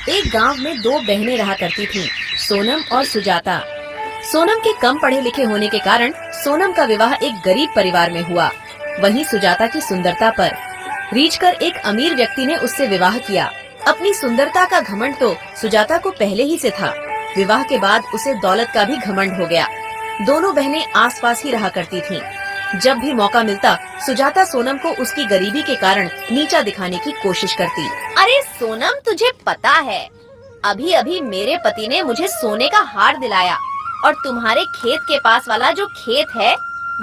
एक गांव में दो बहनें रहा करती थीं, सोनम और सुजाता। सोनम के कम पढ़े लिखे होने के कारण सोनम का विवाह एक गरीब परिवार में हुआ। वहीं सुजाता की सुंदरता पर रीझ कर एक अमीर व्यक्ति ने उससे विवाह किया। अपनी सुंदरता का घमंड तो सुजाता को पहले ही से था। विवाह के बाद उसे दौलत का भी घमंड हो गया। दोनों बहनें आसपास ही रहा करती थीं। जब भी मौका मिलता सुजाता सोनम को उसकी गरीबी के कारण नीचा दिखाने की कोशिश करती। अरे सोनम, तुझे पता है अभी अभी मेरे पति ने मुझे सोने का हार दिलाया और तुम्हारे खेत के पास वाला जो खेत है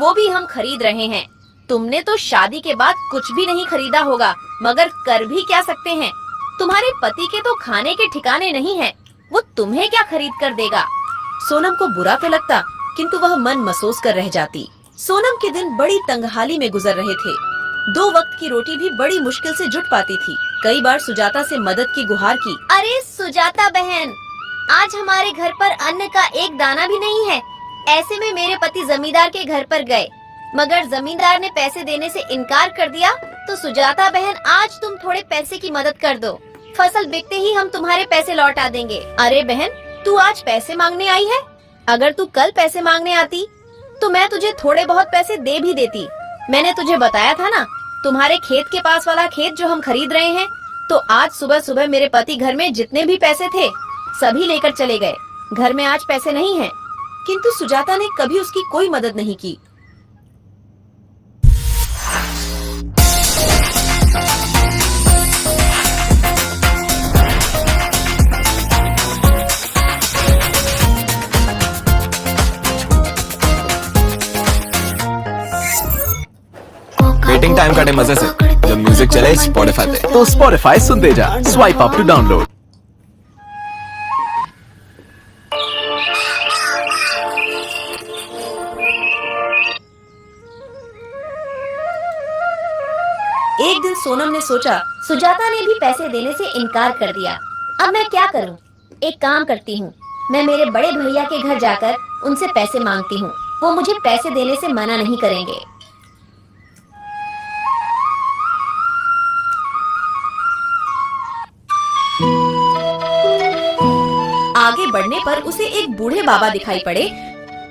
वो भी हम खरीद रहे हैं। तुमने तो शादी के बाद कुछ भी नहीं खरीदा होगा, मगर कर भी क्या सकते हैं। तुम्हारे पति के तो खाने के ठिकाने नहीं है, वो तुम्हें क्या खरीद कर देगा। सोनम को बुरा तो लगता, किंतु वह मन महसूस कर रह जाती। सोनम के दिन बड़ी तंगहाली में गुजर रहे थे। 2 वक्त की रोटी भी बड़ी मुश्किल से जुट पाती थी। कई बार सुजाता से मदद की गुहार की। अरे सुजाता बहन, आज हमारे घर पर अन्न का एक दाना भी नहीं है। ऐसे में मेरे पति जमींदार के घर पर गए, मगर जमींदार ने पैसे देने से इनकार कर दिया। तो सुजाता बहन, आज तुम थोड़े पैसे की मदद कर दो। फसल बिकते ही हम तुम्हारे पैसे लौटा देंगे। अरे बहन, तू आज पैसे मांगने आई है? अगर तू कल पैसे मांगने आती तो मैं तुझे थोड़े बहुत पैसे दे भी देती। मैंने तुझे बताया था ना, तुम्हारे खेत के पास वाला खेत जो हम खरीद रहे हैं। तो आज सुबह सुबह मेरे पति घर में जितने भी पैसे थे सभी लेकर चले गए। घर में आज पैसे नहीं हैं। किंतु सुजाता ने कभी उसकी कोई मदद नहीं की। वेटिंग टाइम काटे मजे से। जब म्यूजिक चले स्पॉटिफाई पे, तो स्पॉटिफाई सुनते जा। Swipe up to download. एक दिन सोनम ने सोचा, सुजाता ने भी पैसे देने से इनकार कर दिया। अब मैं क्या करूं? एक काम करती हूं, मैं मेरे बड़े भैया के घर जाकर उनसे पैसे मांगती हूं। वो मुझे पैसे देने से मना नहीं करेंगे। आगे बढ़ने पर उसे एक बूढ़े बाबा दिखाई पड़े।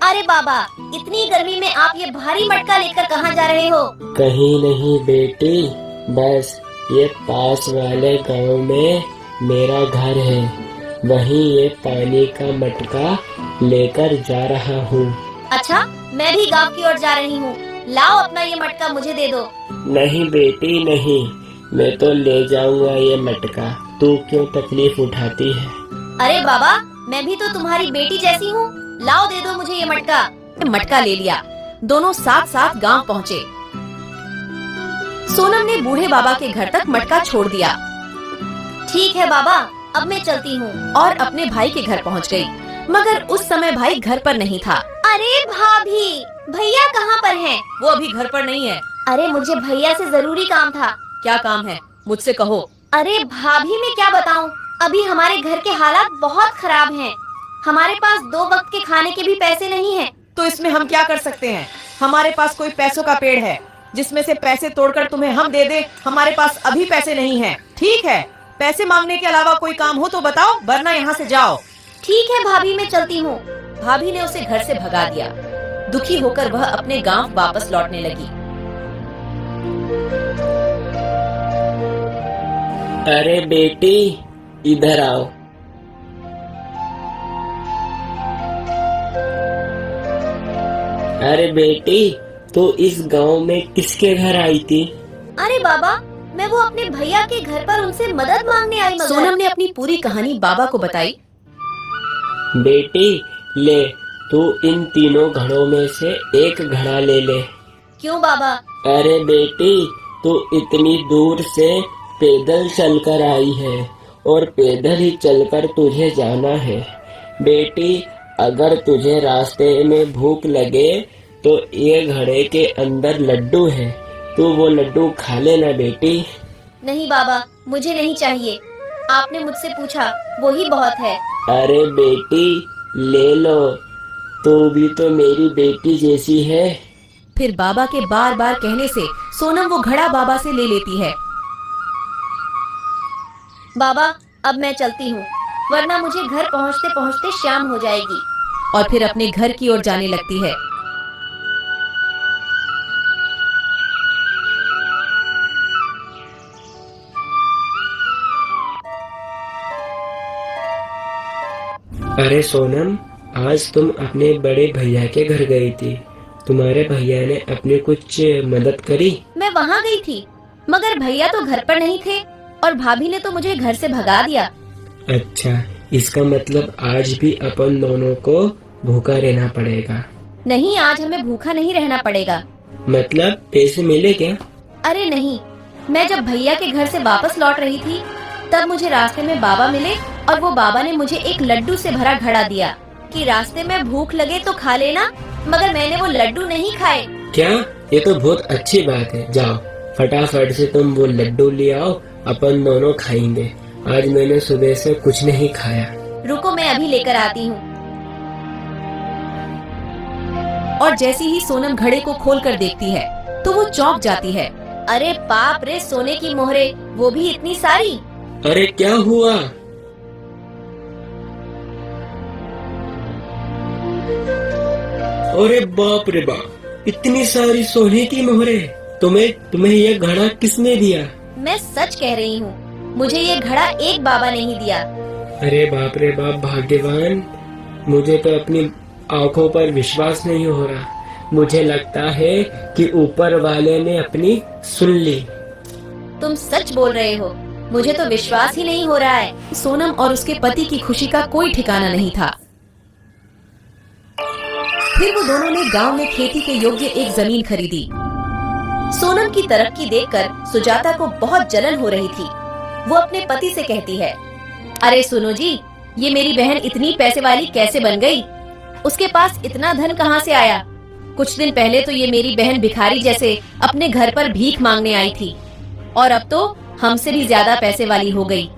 अरे बाबा, इतनी गर्मी में आप ये भारी मटका लेकर कहाँ जा रहे हो? कहीं नहीं बेटी, बस ये पास वाले गांव में मेरा घर है, वहीं ये पानी का मटका लेकर जा रहा हूँ। अच्छा, मैं भी गांव की ओर जा रही हूँ। लाओ अपना ये मटका मुझे दे दो। नहीं बेटी नहीं, मैं तो ले जाऊंगा ये मटका, तू क्यों तकलीफ उठाती है? अरे बाबा, मैं भी तो तुम्हारी बेटी जैसी हूँ। लाओ दे दो मुझे ये मटका। मटका ले लिया। दोनों साथ साथ गांव पहुँचे। सोनम ने बूढ़े बाबा के घर तक मटका छोड़ दिया। ठीक है बाबा, अब मैं चलती हूँ। और अपने भाई के घर पहुँच गई, मगर उस समय भाई घर पर नहीं था। अरे भाभी, भैया कहाँ पर हैं? वो अभी घर पर नहीं है। अरे मुझे भैया से जरूरी काम था। क्या काम है, मुझसे कहो। अरे भाभी, मैं क्या बताऊँ, अभी हमारे घर के हालात बहुत खराब हैं। हमारे पास 2 वक्त के खाने के भी पैसे नहीं हैं। तो इसमें हम क्या कर सकते हैं? हमारे पास कोई पैसों का पेड़ है जिसमें से पैसे तोड़कर तुम्हें हम दे दे। हमारे पास अभी पैसे नहीं हैं। ठीक है, पैसे मांगने के अलावा कोई काम हो तो बताओ, वरना यहाँ से जाओ। ठीक है भाभी, मैं चलती हूँ। भाभी ने उसे घर से भगा दिया। दुखी होकर वह अपने गांव वापस लौटने लगी। अरे बेटी, इधर आओ। अरे बेटी, तो इस गांव में किसके घर आई थी? अरे बाबा, मैं वो अपने भैया के घर पर उनसे मदद मांगने आई। मगर सोनम ने अपनी पूरी कहानी बाबा को बताई। बेटी ले, तू इन तीनों घड़ों में से एक घड़ा ले ले। क्यों बाबा? अरे बेटी, तू इतनी दूर से पैदल चलकर आई है और पैदल ही चलकर तुझे जाना है। बेटी, अगर तुझे रास्ते में भूख लगे तो ये घड़े के अंदर लड्डू है, तू वो लड्डू खा लेना बेटी। नहीं बाबा, मुझे नहीं चाहिए। आपने मुझसे पूछा, वो ही बहुत है। अरे बेटी, ले लो, तू भी तो मेरी बेटी जैसी है। फिर बाबा के बार बार कहने से सोनम वो घड़ा बाबा से ले लेती है। बाबा, अब मैं चलती हूँ, वरना मुझे घर पहुँचते पहुँचते शाम हो जाएगी। और फिर अपने घर की ओर जाने लगती है। अरे सोनम, आज तुम अपने बड़े भैया के घर गई थी। तुम्हारे भैया ने अपनी कुछ मदद करी? मैं वहाँ गई थी, मगर भैया तो घर पर नहीं थे और भाभी ने तो मुझे घर से भगा दिया। अच्छा, इसका मतलब आज भी अपन दोनों को भूखा रहना पड़ेगा। नहीं, आज हमें भूखा नहीं रहना पड़ेगा। मतलब पैसे मिले क्या? अरे नहीं, मैं जब भैया के घर से वापस लौट रही थी तब मुझे रास्ते में बाबा मिले और वो बाबा ने मुझे एक लड्डू से भरा घड़ा दिया कि रास्ते में भूख लगे तो खा लेना, मगर मैंने वो लड्डू नहीं खाए। क्या? ये तो बहुत अच्छी बात है। जाओ फटाफट से तुम वो लड्डू ले आओ, अपन दोनों खाएंगे। आज मैंने सुबह से कुछ नहीं खाया। रुको, मैं अभी लेकर आती हूँ। और जैसे ही सोनम घड़े को खोलकर देखती है तो वो चौंक जाती है। अरे बाप रे, सोने की मोहरे, वो भी इतनी सारी। अरे क्या हुआ? अरे बाप रे बाप, इतनी सारी सोने की मोहरे। तुम्हें ये घड़ा किसने दिया? मैं सच कह रही हूँ, मुझे ये घड़ा एक बाबा ने ही दिया। अरे बाप रे बाप, भाग्यवान। मुझे तो अपनी आंखों पर विश्वास नहीं हो रहा। मुझे लगता है कि ऊपर वाले ने अपनी सुन ली। तुम सच बोल रहे हो, मुझे तो विश्वास ही नहीं हो रहा है। सोनम और उसके पति की खुशी का कोई ठिकाना नहीं था। फिर वो दोनों ने गांव में खेती के योग्य एक जमीन खरीदी। सोनम की तरक्की देखकर सुजाता को बहुत जलन हो रही थी। वो अपने पति से कहती है, अरे सुनो जी, ये मेरी बहन इतनी पैसे वाली कैसे बन गई? उसके पास इतना धन कहाँ से आया? कुछ दिन पहले तो ये मेरी बहन भिखारी जैसे अपने घर पर भीख मांगने आई थी और अब तो हमसे भी ज्यादा पैसे वाली हो गई।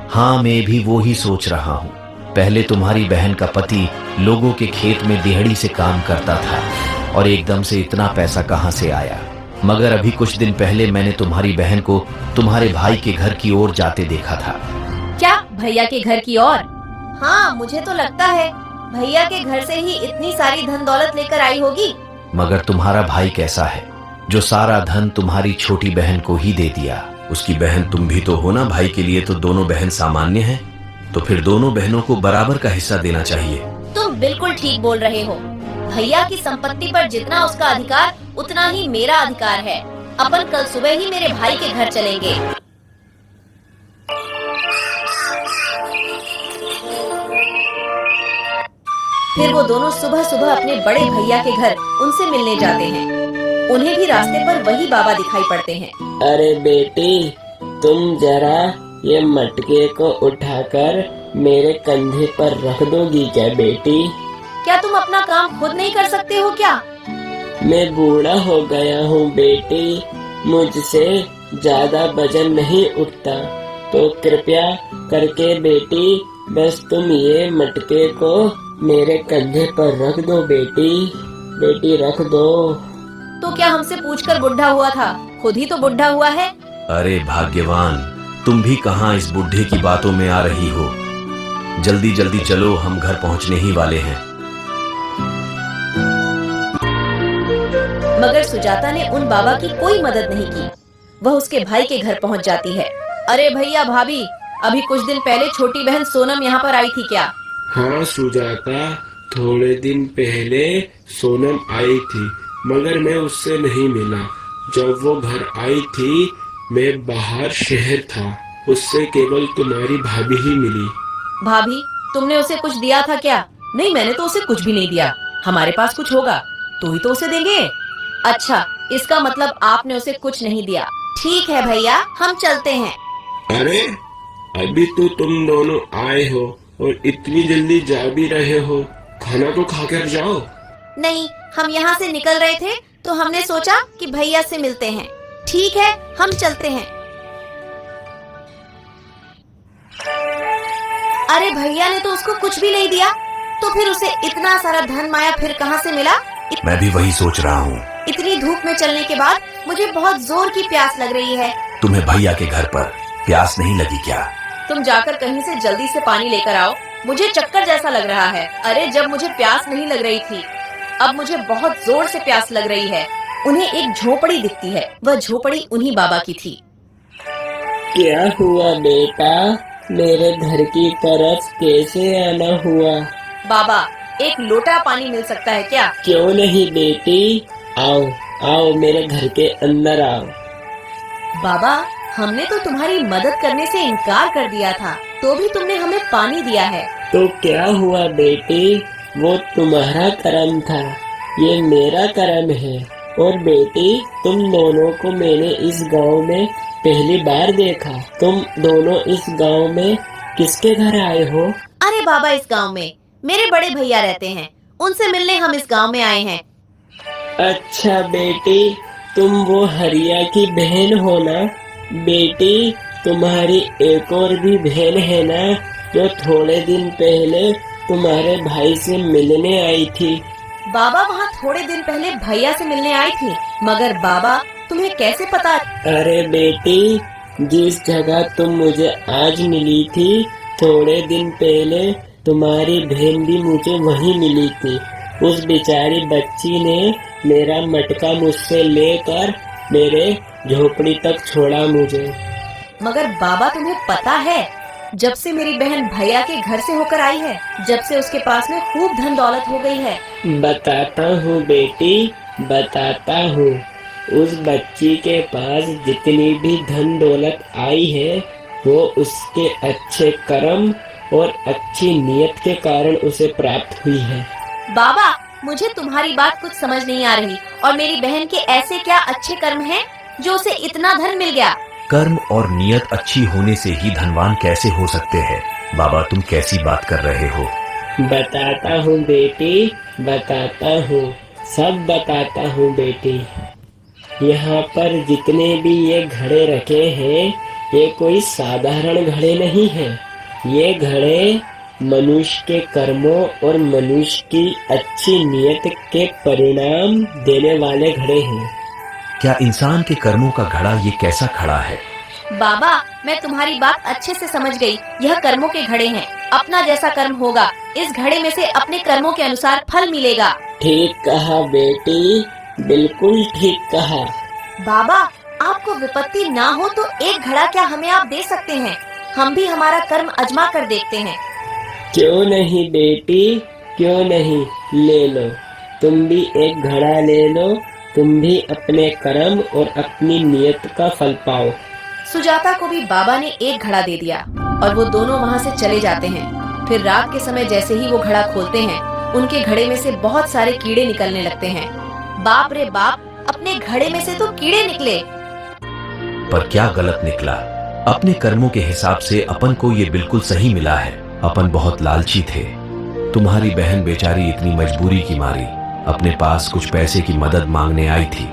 हाँ, मैं भी वो ही सोच रहा हूँ। पहले तुम्हारी बहन का पति लोगों के खेत में दिहाड़ी से काम करता था और एकदम से इतना पैसा कहाँ से आया? मगर अभी कुछ दिन पहले मैंने तुम्हारी बहन को तुम्हारे भाई के घर की ओर जाते देखा था। क्या, भैया के घर की ओर? हाँ, मुझे तो लगता है भैया के घर से ही इतनी सारी धन दौलत लेकर आई होगी। मगर तुम्हारा भाई कैसा है जो सारा धन तुम्हारी छोटी बहन को ही दे दिया? उसकी बहन तुम भी तो हो ना। भाई के लिए तो दोनों बहन सामान्य हैं, तो फिर दोनों बहनों को बराबर का हिस्सा देना चाहिए। तुम बिल्कुल ठीक बोल रहे हो। भैया की संपत्ति पर जितना उसका अधिकार, उतना ही मेरा अधिकार है। अपन कल सुबह ही मेरे भाई के घर चलेंगे। फिर वो दोनों सुबह सुबह अपने बड़े भैया के घर उनसे मिलने जाते हैं। उन्हें भी रास्ते पर वही बाबा दिखाई पड़ते हैं। अरे बेटी, तुम जरा ये मटके को उठाकर मेरे कंधे पर रख दोगी क्या बेटी? क्या तुम अपना काम खुद नहीं कर सकते हो क्या? मैं बूढ़ा हो गया हूँ बेटी, मुझसे ज्यादा वजन नहीं उठता, तो कृपया करके बेटी बस तुम ये मटके को मेरे कंधे पर रख दो बेटी। बेटी रख दो। तो क्या हमसे पूछकर बुढ़ा हुआ था? खुद ही तो बुढ़ा हुआ है। अरे भाग्यवान, तुम भी कहाँ इस बुढ़े की बातों में आ रही हो? जल्दी जल्दी चलो, हम घर पहुँचने ही वाले हैं। मगर सुजाता ने उन बाबा की कोई मदद नहीं की। वह उसके भाई के घर पहुंच जाती है। अरे भैया भाभी, अभी कुछ दिन पहले छोटी बहन सोनम यहाँ पर आई थी क्या? हाँ सुजाता, थोड़े दिन पहले सोनम आई थी, मगर मैं उससे नहीं मिला। जब वो घर आई थी मैं बाहर शहर था, उससे केवल तुम्हारी भाभी ही मिली। भाभी, तुमने उसे कुछ दिया था क्या? नहीं, मैंने तो उसे कुछ भी नहीं दिया। हमारे पास कुछ होगा तो ही तो उसे देंगे। अच्छा, इसका मतलब आपने उसे कुछ नहीं दिया। ठीक है भैया, हम चलते हैं। अरे अभी तो तुम दोनों आए हो और इतनी जल्दी जा भी रहे हो, खाना तो खाकर जाओ। नहीं, हम यहाँ से निकल रहे थे तो हमने सोचा कि भैया से मिलते हैं। ठीक है, हम चलते हैं। अरे भैया ने तो उसको कुछ भी नहीं दिया, तो फिर उसे इतना सारा धन माया फिर कहाँ से मिला? मैं भी वही सोच रहा हूँ। इतनी धूप में चलने के बाद मुझे बहुत जोर की प्यास लग रही है। तुम्हें भैया के घर पर प्यास नहीं लगी क्या? तुम जाकर कहीं से जल्दी से पानी लेकर आओ, मुझे चक्कर जैसा लग रहा है। अरे जब मुझे प्यास नहीं लग रही थी, अब मुझे बहुत जोर से प्यास लग रही है। उन्हें एक झोपड़ी दिखती है, वह झोपड़ी उन्हीं बाबा की थी। क्या हुआ बेटा, मेरे घर की तरफ कैसे आना हुआ? बाबा, एक लोटा पानी मिल सकता है क्या? क्यों नहीं बेटी, आओ आओ मेरे घर के अंदर आओ। बाबा, हमने तो तुम्हारी मदद करने से इनकार कर दिया था, तो भी तुमने हमें पानी दिया है। तो क्या हुआ बेटी, वो तुम्हारा कर्म था, ये मेरा कर्म है। और बेटी, तुम दोनों को मैंने इस गांव में पहली बार देखा। तुम दोनों इस गांव में किसके घर आए हो? अरे बाबा, इस गांव में मेरे बड़े भैया रहते हैं, उनसे मिलने हम इस गांव में आए हैं। अच्छा बेटी, तुम वो हरिया की बहन हो ना? बेटी, तुम्हारी एक और भी बहन है ना, जो थोड़े दिन पहले तुम्हारे भाई से मिलने आई थी? बाबा, वहाँ थोड़े दिन पहले भैया से मिलने आई थी, मगर बाबा तुम्हें कैसे पता? अरे बेटी, जिस जगह तुम मुझे आज मिली थी, थोड़े दिन पहले तुम्हारी बहन भी मुझे वहीं मिली थी। उस बेचारी बच्ची ने मेरा मटका मुझसे लेकर मेरे झोपड़ी तक छोड़ा मुझे। मगर बाबा, तुम्हें पता है, जब से मेरी बहन भैया के घर से होकर आई है, जब से उसके पास में खूब धन दौलत हो गई है। बताता हूँ बेटी, बताता हूँ। उस बच्ची के पास जितनी भी धन दौलत आई है, वो उसके अच्छे कर्म और अच्छी नियत के कारण उसे प्राप्त हुई है। बाबा, मुझे तुम्हारी बात कुछ समझ नहीं आ रही, और मेरी बहन के ऐसे क्या अच्छे कर्म हैं जो उसे इतना धन मिल गया? कर्म और नियत अच्छी होने से ही धनवान कैसे हो सकते हैं? बाबा, तुम कैसी बात कर रहे हो? बताता हूँ बेटी, बताता हूँ, सब बताता हूँ बेटी। यहाँ पर जितने भी ये घड़े रखे हैं, ये कोई साधारण घड़े नहीं हैं। ये घड़े मनुष्य के कर्मों और मनुष्य की अच्छी नियत के परिणाम देने वाले घड़े हैं। क्या इंसान के कर्मों का घड़ा ये कैसा खड़ा है? बाबा, मैं तुम्हारी बात अच्छे से समझ गई। यह कर्मों के घड़े हैं। अपना जैसा कर्म होगा, इस घड़े में से अपने कर्मों के अनुसार फल मिलेगा। ठीक कहा बेटी, बिल्कुल ठीक कहा। बाबा, आपको विपत्ति ना हो तो एक घड़ा क्या हमें आप दे सकते हैं? हम भी हमारा कर्म अजमा कर देखते हैं। क्यों नहीं बेटी, क्यों नहीं, ले लो। तुम भी एक घड़ा ले लो, तुम भी अपने कर्म और अपनी नियत का फल पाओ। सुजाता को भी बाबा ने एक घड़ा दे दिया और वो दोनों वहाँ से चले जाते हैं। फिर रात के समय जैसे ही वो घड़ा खोलते हैं, उनके घड़े में से बहुत सारे कीड़े निकलने लगते हैं। बाप रे बाप, अपने घड़े में से तो कीड़े निकले। पर क्या गलत निकला? अपने कर्मों के हिसाब से अपन को ये बिल्कुल सही मिला है। अपन बहुत लालची थे। तुम्हारी बहन बेचारी इतनी मजबूरी की मारी अपने पास कुछ पैसे की मदद मांगने आई थी,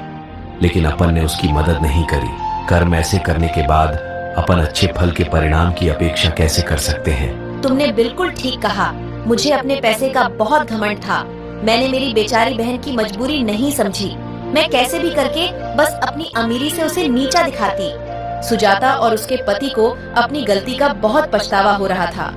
लेकिन अपन ने उसकी मदद नहीं करी। कर्म ऐसे करने के बाद अपन अच्छे फल के परिणाम की अपेक्षा कैसे कर सकते हैं? तुमने बिल्कुल ठीक कहा। मुझे अपने पैसे का बहुत घमंड था। मैंने मेरी बेचारी बहन की मजबूरी नहीं समझी। मैं कैसे भी करके बस अपनी अमीरी से उसे नीचा दिखाती। सुजाता और उसके पति को अपनी गलती का बहुत पछतावा हो रहा था।